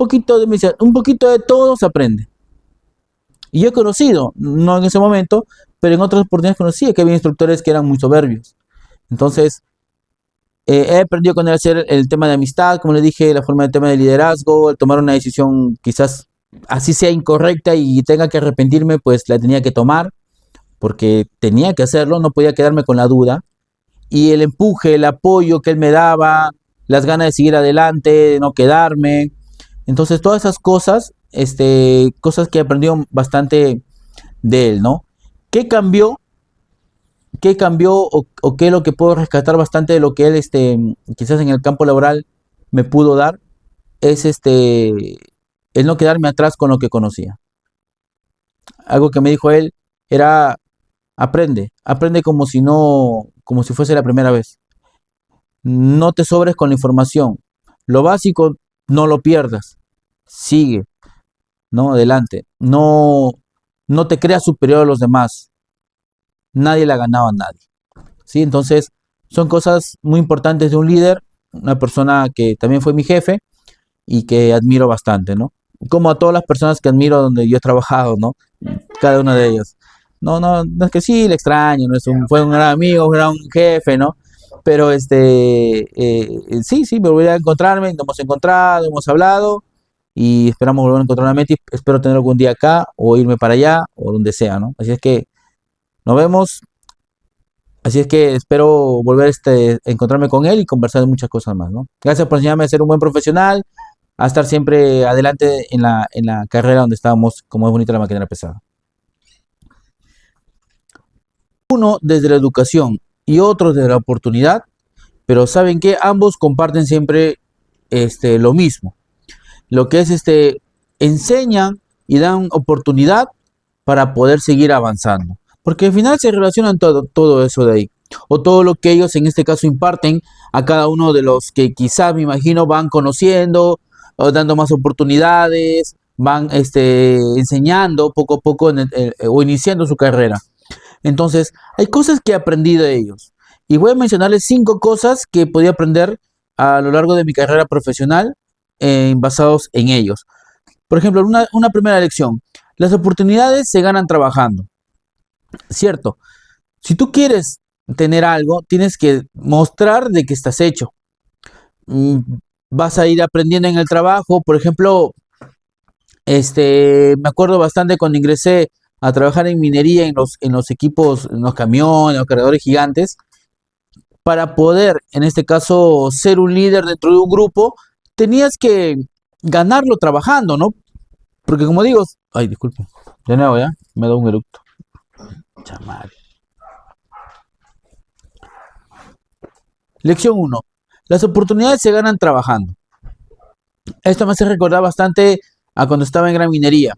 decía, un poquito de todo se aprende. Y yo he conocido, no en ese momento, pero en otras oportunidades conocí que había instructores que eran muy soberbios. Entonces, he aprendido con él a hacer el tema de amistad, como le dije, la forma del tema de liderazgo, el tomar una decisión quizás así sea incorrecta y tenga que arrepentirme, pues la tenía que tomar, porque tenía que hacerlo, no podía quedarme con la duda. y el empuje, el apoyo que él me daba, las ganas de seguir adelante, de no quedarme. Entonces, todas esas cosas, cosas que he aprendido bastante de él, ¿no? ¿Qué cambió? ¿Qué cambió o qué es lo que puedo rescatar bastante de lo que él, quizás en el campo laboral me pudo dar? Es el no quedarme atrás con lo que conocía. Algo que me dijo él era: aprende como si no, como si fuese la primera vez. No te sobres con la información. Lo básico no lo pierdas. Sigue, ¿no? Adelante. No te creas superior a los demás. Nadie le ha ganado a nadie. ¿Sí? Entonces, son cosas muy importantes de un líder, una persona que también fue mi jefe y que admiro bastante, ¿no? Como a todas las personas que admiro donde yo he trabajado, ¿no? Cada uno de ellos. No es que sí, le extraño, no es fue un gran amigo, un gran jefe, ¿no? Pero sí, me volví a encontrarme, nos hemos encontrado, hemos hablado y esperamos volver a encontrar nuevamente y espero tener algún día acá o irme para allá o donde sea, ¿no? Así es que nos vemos, así es que espero volver a encontrarme con él y conversar de muchas cosas más, ¿no? Gracias por enseñarme a ser un buen profesional, a estar siempre adelante en la carrera donde estábamos, como es bonita la maquinaria pesada. Uno desde la educación y otro desde la oportunidad, pero saben que ambos comparten siempre lo mismo, lo que es enseñan y dan oportunidad para poder seguir avanzando, porque al final se relacionan todo eso de ahí, o todo lo que ellos en este caso imparten a cada uno de los que quizás me imagino van conociendo o dando más oportunidades, van enseñando poco a poco o iniciando su carrera. Entonces, hay cosas que aprendí de ellos. Y voy a mencionarles 5 cosas que podía aprender a lo largo de mi carrera profesional basados en ellos. Por ejemplo, una primera lección. Las oportunidades se ganan trabajando. Cierto. Si tú quieres tener algo, tienes que mostrar de que estás hecho. Vas a ir aprendiendo en el trabajo. Por ejemplo, me acuerdo bastante cuando ingresé a trabajar en minería en los equipos, en los camiones, en los cargadores gigantes, para poder, en este caso, ser un líder dentro de un grupo, tenías que ganarlo trabajando, ¿no? Porque como digo, ay, disculpe, de nuevo ya, me da un eructo. Chamar. Lección 1. Las oportunidades se ganan trabajando. Esto me hace recordar bastante a cuando estaba en gran minería.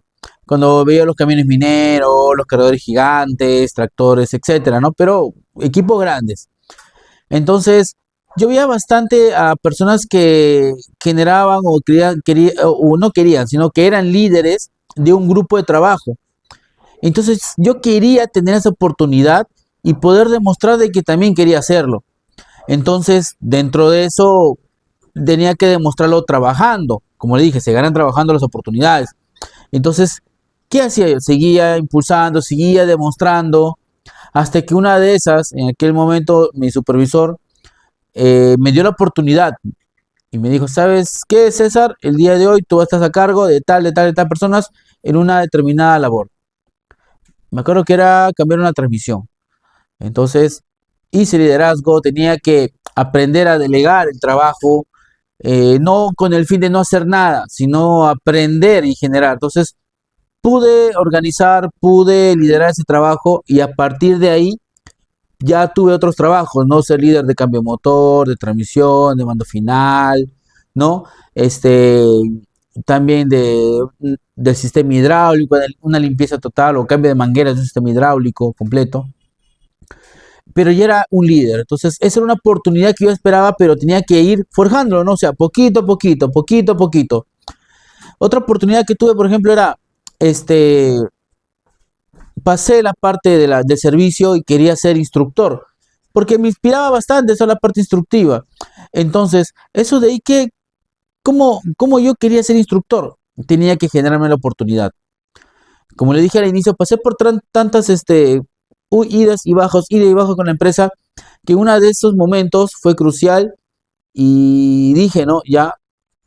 Cuando veía los camiones mineros, los cargadores gigantes, tractores, etcétera, ¿no? Pero equipos grandes. Entonces, yo veía bastante a personas que generaban o no querían, sino que eran líderes de un grupo de trabajo. Entonces, yo quería tener esa oportunidad y poder demostrar de que también quería hacerlo. Entonces, dentro de eso, tenía que demostrarlo trabajando. Como le dije, se ganan trabajando las oportunidades. Entonces, ¿qué hacía yo? Seguía impulsando, seguía demostrando, hasta que una de esas, en aquel momento, mi supervisor me dio la oportunidad y me dijo: ¿sabes qué, César? El día de hoy tú estás a cargo de tal personas en una determinada labor. Me acuerdo que era cambiar una transmisión. Entonces, hice liderazgo, tenía que aprender a delegar el trabajo, no con el fin de no hacer nada, sino aprender y generar. Entonces, pude organizar, pude liderar ese trabajo y a partir de ahí ya tuve otros trabajos, ¿no? Ser líder de cambio motor, de transmisión, de mando final, ¿no? También del sistema hidráulico, de una limpieza total o cambio de mangueras de un sistema hidráulico completo. Pero ya era un líder, entonces esa era una oportunidad que yo esperaba, pero tenía que ir forjándolo, ¿no? O sea, poquito a poquito, poquito a poquito. Otra oportunidad que tuve, por ejemplo, era, pasé la parte del servicio y quería ser instructor, porque me inspiraba bastante esa la parte instructiva. Entonces, eso de ahí que, ¿cómo yo quería ser instructor? Tenía que generarme la oportunidad. Como le dije al inicio, pasé por tantas idas y bajos con la empresa, que uno de esos momentos fue crucial y dije, no, ya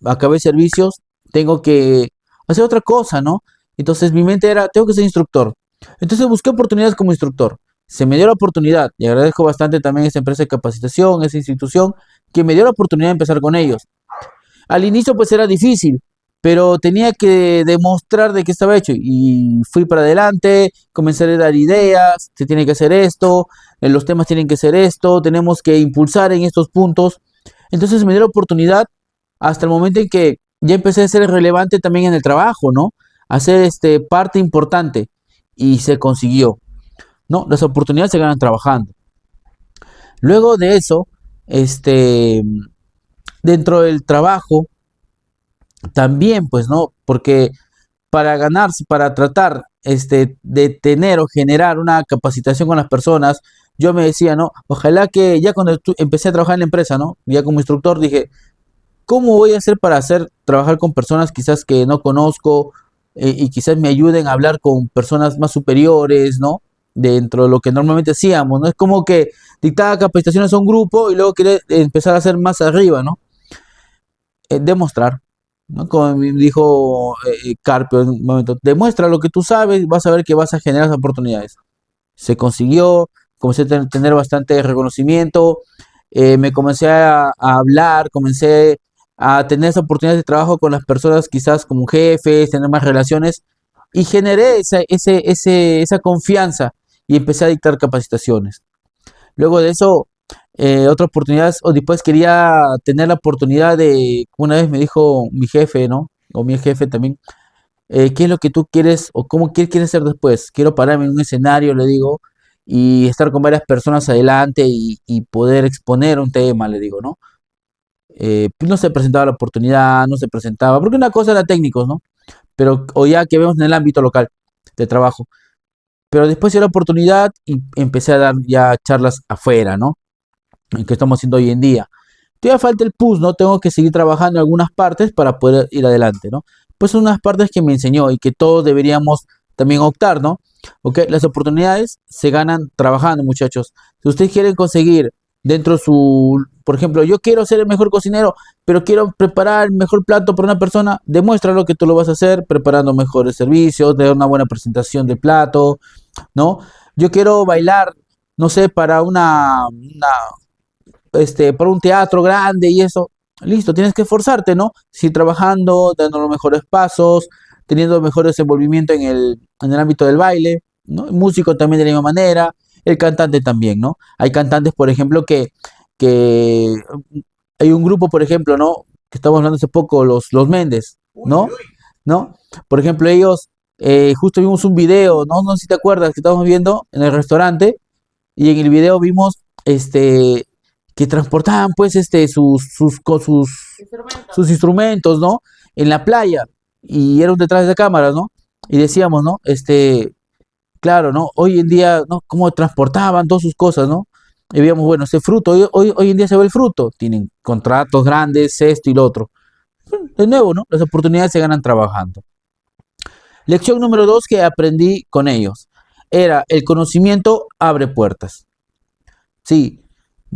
acabé servicios, tengo que hacer otra cosa, ¿no? Entonces mi mente era, tengo que ser instructor. Entonces busqué oportunidades como instructor. se me dio la oportunidad, y agradezco bastante también a esta empresa de capacitación, a esa institución, que me dio la oportunidad de empezar con ellos. Al inicio pues era difícil, pero tenía que demostrar de qué estaba hecho y fui para adelante, comencé a dar ideas, se tiene que hacer esto, los temas tienen que ser esto, tenemos que impulsar en estos puntos. Entonces me dio la oportunidad hasta el momento en que ya empecé a ser relevante también en el trabajo, ¿no? A ser parte importante y se consiguió, ¿no? Las oportunidades se ganan trabajando. Luego de eso, dentro del trabajo, también, pues, ¿no? Porque para ganarse, para tratar de tener o generar una capacitación con las personas, yo me decía, ¿no? Ojalá que ya cuando empecé a trabajar en la empresa, ¿no? Ya como instructor dije, ¿cómo voy a hacer para trabajar con personas quizás que no conozco y quizás me ayuden a hablar con personas más superiores, ¿no? Dentro de lo que normalmente hacíamos, ¿no? Es como que dictaba capacitaciones a un grupo y luego quiere empezar a hacer más arriba, ¿no? Demostrar, ¿no? Como me dijo Carpio en un momento, demuestra lo que tú sabes, vas a ver que vas a generar oportunidades. Se consiguió, comencé a tener bastante reconocimiento, me comencé a hablar, comencé a tener esa oportunidad de trabajo con las personas quizás como jefes, tener más relaciones y generé esa confianza y empecé a dictar capacitaciones. Luego de eso, otra oportunidad, o después quería tener la oportunidad de, una vez me dijo mi jefe, ¿no? O mi jefe también, ¿qué es lo que tú quieres o qué quieres hacer después? Quiero pararme en un escenario, le digo, y estar con varias personas adelante y poder exponer un tema, le digo, ¿no? Pues no se presentaba la oportunidad, no se presentaba, porque una cosa era técnicos, ¿no? Pero, o ya que vemos en el ámbito local de trabajo. Pero después dio la oportunidad y empecé a dar ya charlas afuera, ¿no? En que estamos haciendo hoy en día. Todavía falta el push, ¿no? Tengo que seguir trabajando en algunas partes para poder ir adelante, ¿no? Pues son unas partes que me enseñó y que todos deberíamos también optar, ¿no? ¿Ok? Las oportunidades se ganan trabajando, muchachos. Si ustedes quieren conseguir dentro de su, por ejemplo, yo quiero ser el mejor cocinero, pero quiero preparar el mejor plato para una persona, demuéstralo que tú lo vas a hacer preparando mejores servicios, de una buena presentación del plato, ¿no? Yo quiero bailar, no sé, para para un teatro grande y eso. Listo, tienes que esforzarte, ¿no? Seguir trabajando, dando los mejores pasos, teniendo mejor desenvolvimiento en el ámbito del baile, ¿no? El músico también de la misma manera, el cantante también, ¿no? Hay cantantes, por ejemplo, que hay un grupo, por ejemplo, ¿no? Que estamos hablando hace poco, los Méndez, Uy, ¿no? uy, uy. ¿No? Por ejemplo, ellos, justo vimos un video, ¿no? No sé si te acuerdas, que estábamos viendo en el restaurante y en el video vimos, que transportaban, pues, Instrumentos. sus instrumentos, ¿no? En la playa y eran detrás de cámaras, ¿no? Y decíamos, ¿no? Claro, ¿no? Hoy en día, ¿no? Cómo transportaban todas sus cosas, ¿no? Y veíamos, bueno, ese fruto, hoy en día se ve el fruto, tienen contratos grandes, esto y lo otro. De nuevo, ¿no? Las oportunidades se ganan trabajando. Lección número 2 que aprendí con ellos era el conocimiento abre puertas. Sí,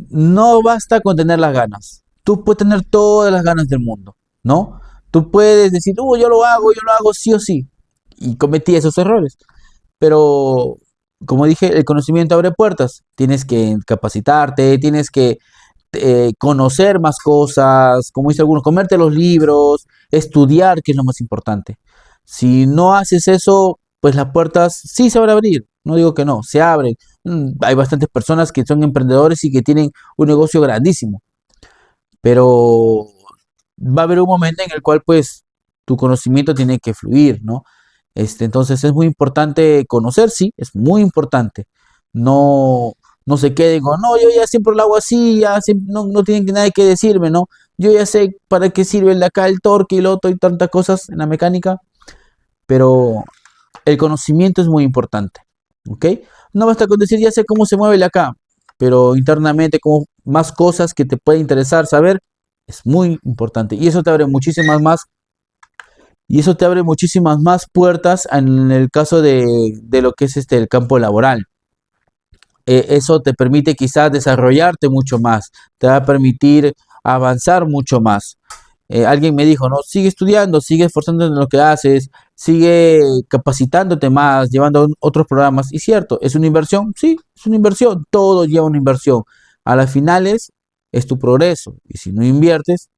no basta con tener las ganas. Tú puedes tener todas las ganas del mundo, ¿no? Tú puedes decir, yo lo hago sí o sí. Y cometí esos errores. Pero, como dije, el conocimiento abre puertas. Tienes que capacitarte, tienes que conocer más cosas, como dice algunos, comerte los libros, estudiar, que es lo más importante. Si no haces eso, pues las puertas sí se van a abrir. No digo que no, se abren. Hay bastantes personas que son emprendedores y que tienen un negocio grandísimo, pero va a haber un momento en el cual pues tu conocimiento tiene que fluir, ¿no? Entonces es muy importante conocer, sí, es muy importante. No, no se queden con, no, yo ya siempre lo hago así, no tienen que nadie que decirme, ¿no? Yo ya sé para qué sirve el de acá, el torque y lo otro y tantas cosas en la mecánica, pero el conocimiento es muy importante, ¿ok? No basta con decir, ya sé cómo se mueve el de acá, pero internamente, como más cosas que te puede interesar saber, es muy importante. Y eso te abre muchísimas más puertas en el caso de lo que es el campo laboral. Eso te permite quizás desarrollarte mucho más, te va a permitir avanzar mucho más. Alguien me dijo, no, sigue estudiando, sigue esforzándote en lo que haces, sigue capacitándote más, llevando otros programas. Y cierto, ¿es una inversión? Sí, es una inversión. Todo lleva una inversión. A las finales es tu progreso. Y si no inviertes,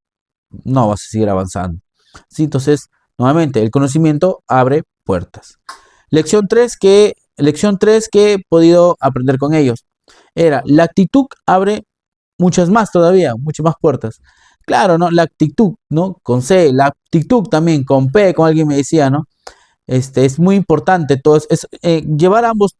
no vas a seguir avanzando. ¿Sí? Entonces, nuevamente, el conocimiento abre puertas. Lección 3 que he podido aprender con ellos era: la actitud abre muchas más todavía, muchas más puertas. Claro, ¿no? La actitud, ¿no? Con C, la actitud también, con P, como alguien me decía, ¿no? Es muy importante todo, llevar ambos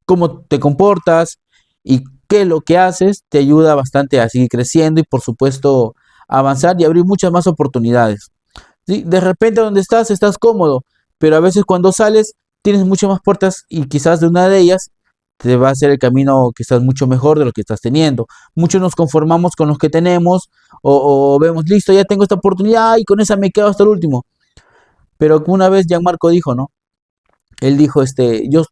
cómo te comportas y qué es lo que haces, te ayuda bastante a seguir creciendo y por supuesto avanzar y abrir muchas más oportunidades. ¿Sí? De repente donde estás cómodo, pero a veces cuando sales tienes muchas más puertas y quizás de una de ellas te va a hacer el camino que estás mucho mejor de lo que estás teniendo. Muchos nos conformamos con los que tenemos o vemos, listo, ya tengo esta oportunidad y con esa me quedo hasta el último. Pero como una vez Gianmarco dijo, ¿no? Él dijo,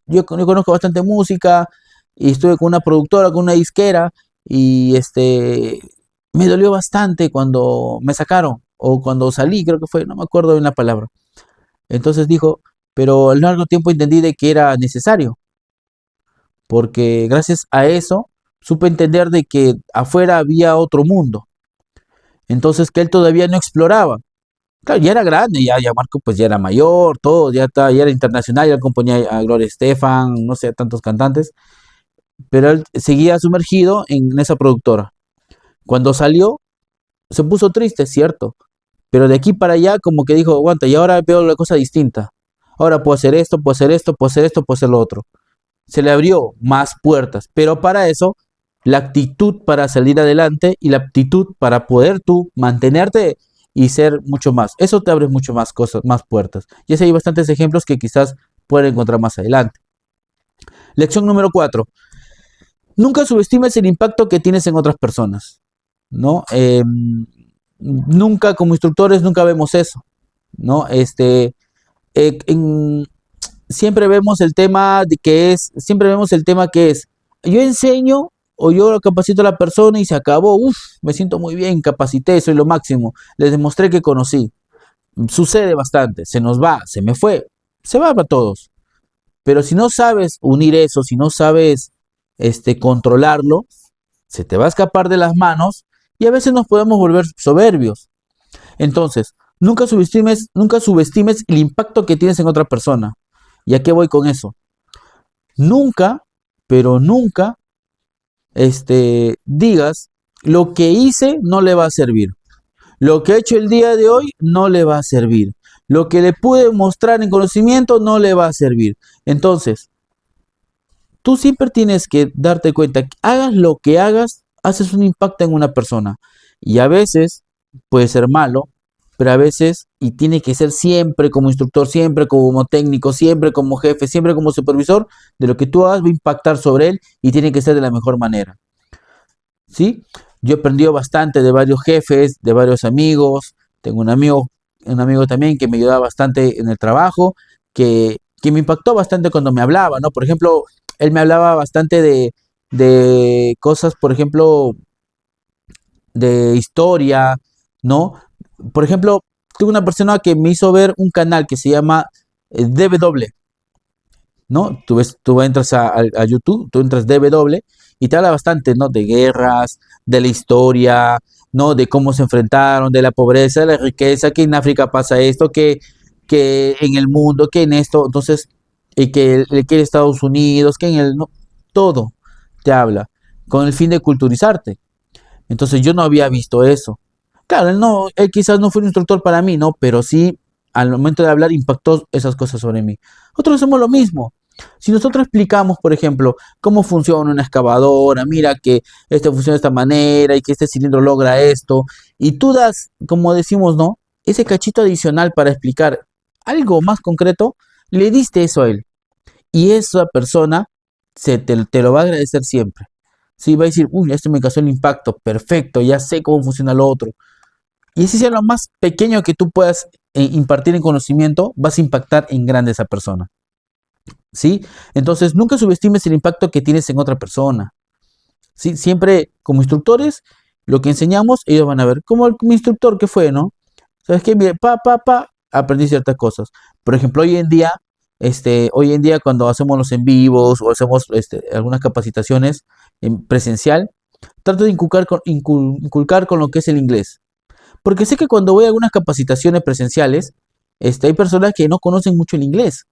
yo conozco bastante música y estuve con una productora, con una disquera y me dolió bastante cuando me sacaron o cuando salí, creo que fue, no me acuerdo bien la palabra. Entonces dijo, pero al largo tiempo entendí de que era necesario, porque gracias a eso supe entender de que afuera había otro mundo, entonces que él todavía no exploraba. Claro, ya era grande, ya Marco pues ya era mayor, todo, ya era internacional, ya acompañaba a Gloria Estefan, no sé, tantos cantantes, pero él seguía sumergido en esa productora. Cuando salió, se puso triste, cierto, pero de aquí para allá como que dijo, aguanta, y ahora veo la cosa distinta. Ahora puedo hacer esto, puedo hacer esto, puedo hacer esto, puedo hacer lo otro. Se le abrió más puertas, pero para eso la actitud para salir adelante y la aptitud para poder tú mantenerte y ser mucho más. Eso te abre mucho más cosas, más puertas. Y así hay bastantes ejemplos que quizás pueden encontrar más adelante. Lección número 4. Nunca subestimes el impacto que tienes en otras personas, ¿no? Nunca como instructores nunca vemos eso, ¿no? En, siempre vemos el tema de siempre vemos el tema que es, yo enseño o yo capacito a la persona y se acabó, me siento muy bien, capacité, soy lo máximo, les demostré que conocí. Sucede bastante, se nos va, se me fue, se va para todos. Pero si no sabes unir eso, si no sabes controlarlo, se te va a escapar de las manos y a veces nos podemos volver soberbios. Entonces, nunca subestimes el impacto que tienes en otra persona. ¿Y a qué voy con eso? Nunca, pero nunca, digas, lo que hice no le va a servir. Lo que he hecho el día de hoy no le va a servir. Lo que le pude mostrar en conocimiento no le va a servir. Entonces, tú siempre tienes que darte cuenta que hagas lo que hagas, haces un impacto en una persona. Y a veces puede ser malo, pero a veces, y tiene que ser siempre como instructor, siempre como técnico, siempre como jefe, siempre como supervisor, de lo que tú hagas va a impactar sobre él y tiene que ser de la mejor manera. ¿Sí? Yo he aprendido bastante de varios jefes, de varios amigos. Tengo un amigo también que me ayudaba bastante en el trabajo, que me impactó bastante cuando me hablaba, ¿no? Por ejemplo, él me hablaba bastante de cosas, por ejemplo, de historia, ¿no? Por ejemplo, tuve una persona que me hizo ver un canal que se llama DW, ¿no? Tú entras a YouTube, tú entras DW y te habla bastante, ¿no? De guerras, de la historia, ¿no? De cómo se enfrentaron, de la pobreza, de la riqueza, que en África pasa esto, que en el mundo, que en esto, entonces, y que en Estados Unidos, que en no, todo te habla, con el fin de culturizarte. Entonces yo no había visto eso. Claro, él quizás no fue un instructor para mí, ¿no? Pero sí, al momento de hablar, impactó esas cosas sobre mí. Nosotros hacemos lo mismo. Si nosotros explicamos, por ejemplo, cómo funciona una excavadora, mira que este funciona de esta manera y que este cilindro logra esto, y tú das, como decimos, ¿no? Ese cachito adicional para explicar algo más concreto, le diste eso a él. Y esa persona te lo va a agradecer siempre. Sí, va a decir, uy, esto me causó el impacto, perfecto, ya sé cómo funciona lo otro. Y si sea lo más pequeño que tú puedas impartir en conocimiento, vas a impactar en grande a esa persona. ¿Sí? Entonces, nunca subestimes el impacto que tienes en otra persona. ¿Sí? Siempre, como instructores, lo que enseñamos, ellos van a ver. Como mi instructor que fue, ¿no? ¿Sabes qué? Mire, aprendí ciertas cosas. Por ejemplo, hoy en día cuando hacemos los en vivos o hacemos algunas capacitaciones en presencial, trato de inculcar con lo que es el inglés. Porque sé que cuando voy a algunas capacitaciones presenciales, hay personas que no conocen mucho el inglés,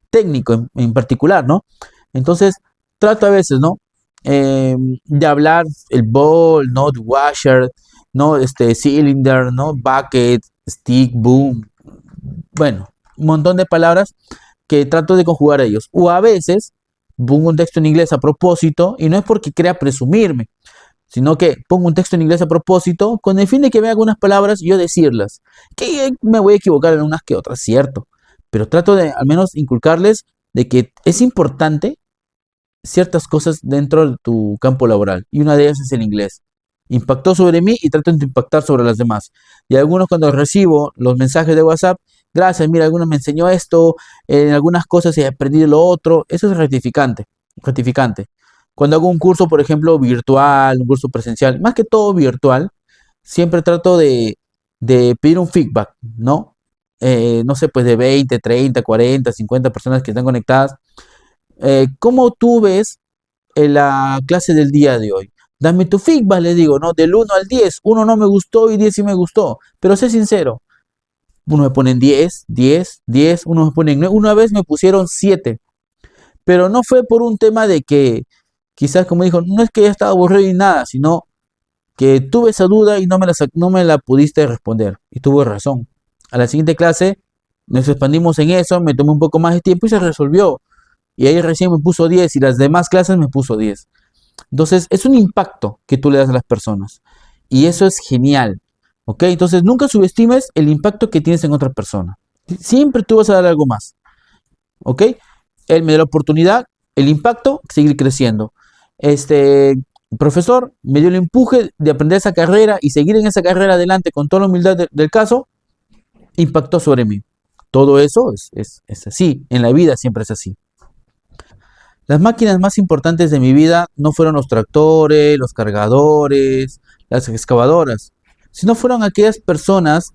técnico en particular, ¿no? Entonces, trato a veces, ¿no? De hablar el bowl, ¿no? The washer, ¿no? Cylinder, ¿no? Bucket, stick, boom. Bueno, un montón de palabras que trato de conjugar ellos. O a veces pongo un texto en inglés a propósito y no es porque crea presumirme, sino que pongo un texto en inglés a propósito con el fin de que vea algunas palabras y yo decirlas. Que me voy a equivocar en unas que otras, cierto. Pero trato de al menos inculcarles de que es importante ciertas cosas dentro de tu campo laboral. Y una de ellas es el inglés. Impactó sobre mí y trato de impactar sobre las demás. Y algunos cuando recibo los mensajes de WhatsApp, gracias, mira, algunos me enseñó esto, en algunas cosas he aprendido lo otro. Eso es gratificante. Cuando hago un curso, por ejemplo, virtual, un curso presencial, más que todo virtual, siempre trato de pedir un feedback, ¿no? No sé, pues de 20, 30, 40, 50 personas que están conectadas. ¿Cómo tú ves la clase del día de hoy? Dame tu feedback, les digo, ¿no? Del 1 al 10. 1 no me gustó y 10 sí me gustó. Pero sé sincero. Uno me ponen 10, 10, 10. Uno me ponen 9. Una vez me pusieron 7. Pero no fue por un tema de que, quizás como dijo, no es que ya estaba aburrido y nada, sino que tuve esa duda y no me la pudiste responder. Y tuve razón. A la siguiente clase nos expandimos en eso, me tomé un poco más de tiempo y se resolvió. Y ahí recién me puso 10 y las demás clases me puso 10. Entonces, es un impacto que tú le das a las personas. Y eso es genial. ¿Ok? Entonces, nunca subestimes el impacto que tienes en otra persona. Siempre tú vas a dar algo más. ¿Ok? Él me dio la oportunidad, el impacto, seguir creciendo. Profesor me dio el empuje de aprender esa carrera y seguir en esa carrera adelante con toda la humildad del caso, impactó sobre mí. Todo eso es así. En la vida siempre es así. Las máquinas más importantes de mi vida no fueron los tractores, los cargadores, las excavadoras, sino fueron aquellas personas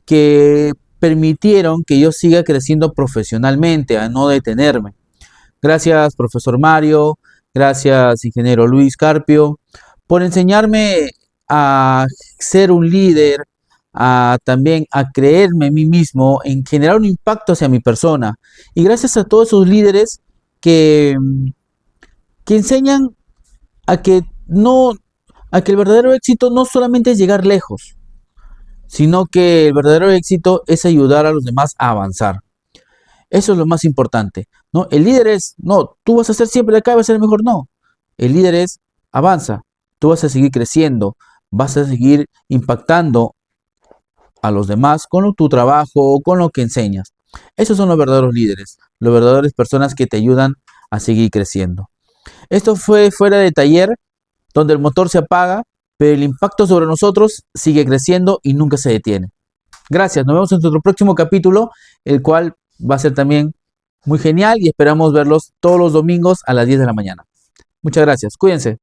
que permitieron que yo siga creciendo profesionalmente, a no detenerme. Gracias, profesor Mario, gracias, ingeniero Luis Carpio, por enseñarme a ser un líder, también a creerme en mí mismo, en generar un impacto hacia mi persona. Y gracias a todos esos líderes que, que enseñan a que no, a que el verdadero éxito no solamente es llegar lejos, sino que el verdadero éxito es ayudar a los demás a avanzar. Eso es lo más importante, ¿no? El líder es, no, tú vas a ser siempre acá, vas a ser el mejor, no. El líder es, avanza, tú vas a seguir creciendo, vas a seguir impactando a los demás con tu trabajo, con lo que enseñas. Esos son los verdaderos líderes, las verdaderas personas que te ayudan a seguir creciendo. Esto fue Fuera de Taller, donde el motor se apaga, pero el impacto sobre nosotros sigue creciendo y nunca se detiene. Gracias, nos vemos en nuestro próximo capítulo, el cual va a ser también muy genial y esperamos verlos todos los domingos a las 10 de la mañana. Muchas gracias, cuídense.